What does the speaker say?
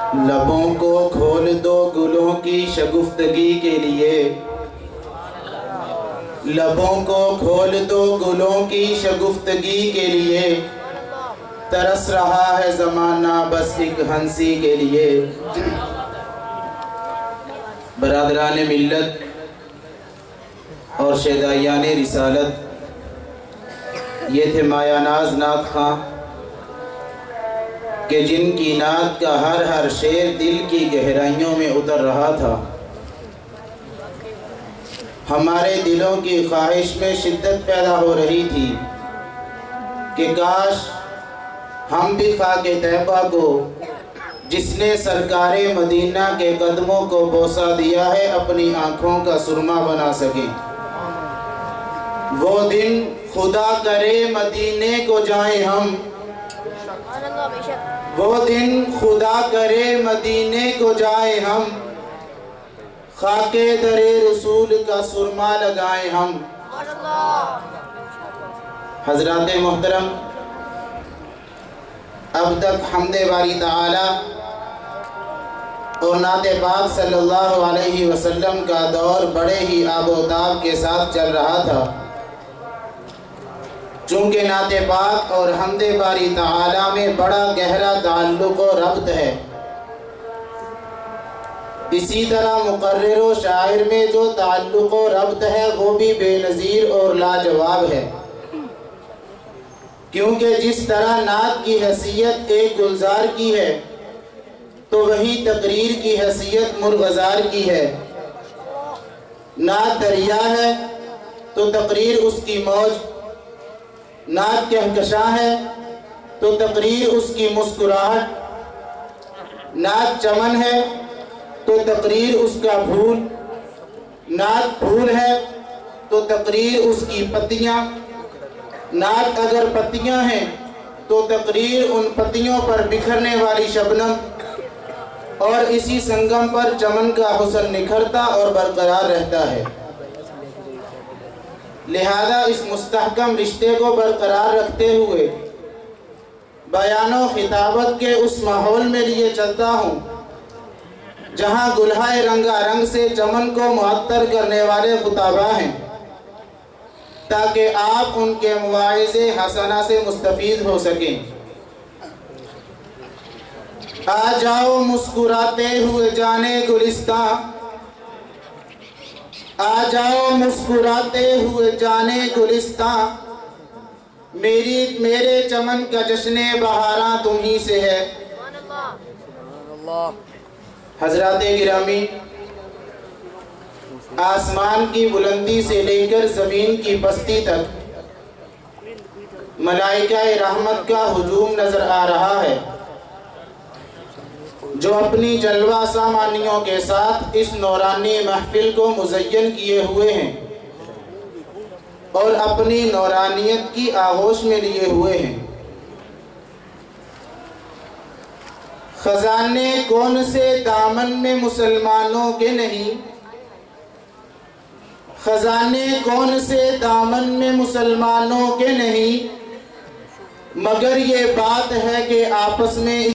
لبوں کو کھول دو گلوں کی شگفتگی کے لیے، لبوں کو کھول دو گلوں کی شگفتگی کے لیے، ترس رہا ہے زمانہ بس ایک ہنسی کے لیے۔ برادران ملت اور شیدائیان رسالت، یہ تھے مایہ ناز نعت خواں کہ جن کی نعت کا ہر شعر دل کی گہرائیوں میں اتر رہا تھا۔ ہمارے دلوں کی خواہش میں شدت پیدا ہو رہی تھی کہ کاش ہم بھی خاک طیبہ کو، جس نے سرکار مدینہ کے قدموں کو بوسہ دیا ہے، اپنی آنکھوں کا سرما بنا سکیں۔ وہ دن خدا کرے مدینے کو جائیں ہم، وہ دن خدا کرے مدینے کو جائیں ہم، خاک در رسول کا سرما لگائیں ہم۔ حضرات محترم، اب تک حمد باری تعالی اور نعت پاک صلی اللہ علیہ وسلم کا دور بڑے ہی آب و تاب کے ساتھ چل رہا تھا۔ چونکہ نعت پاک اور حمد باری تعالی میں بڑا گہرا تعلق و ربط ہے، اسی طرح مقرر و شاعر میں جو تعلق و ربط ہے وہ بھی بے نظیر اور لاجواب ہے، کیونکہ جس طرح نعت کی حیثیت ایک گلزار کی ہے تو وہی تقریر کی حیثیت مرغزار کی ہے۔ نعت دریا ہے تو تقریر اس کی موج، نعت کہکشاں ہے تو تقریر اس کی مسکراہٹ، نعت چمن ہے تو تقریر اس کا پھول، نعت پھول ہے تو تقریر اس کی پتیاں، نعت اگر پتیاں ہیں تو تقریر ان پتیوں پر بکھرنے والی شبنم، اور اسی سنگم پر چمن کا حسن نکھرتا اور برقرار رہتا ہے۔ لہذا اس مستحکم رشتے کو برقرار رکھتے ہوئے بیان و خطابت کے اس ماحول میں لیے چلتا ہوں جہاں گلہائے رنگا رنگ سے چمن کو معطر کرنے والے خطابہ ہیں، تاکہ آپ ان کے مواعظ حسنہ سے مستفید ہو سکیں۔ آ جاؤ مسکراتے ہوئے جانے گلستان، آ جاؤ مسکراتے ہوئے جانے گلستان، میرے چمن کا جشن بہاراں تمہیں سے ہے۔ حضرات گرامی، آسمان کی بلندی سے لے کر زمین کی پستی تک ملائکہ رحمت کا ہجوم نظر آ رہا ہے، جو اپنی جلوہ سامانیوں کے ساتھ اس نورانی محفل کو مزین کیے ہوئے ہیں اور اپنی نورانیت کی آغوش میں لیے ہوئے ہیں۔ خزانے کون سے دامن میں مسلمانوں کے نہیں، خزانے کون سے دامن میں مسلمانوں کے نہیں، مگر یہ بات ہے کہ آپس میں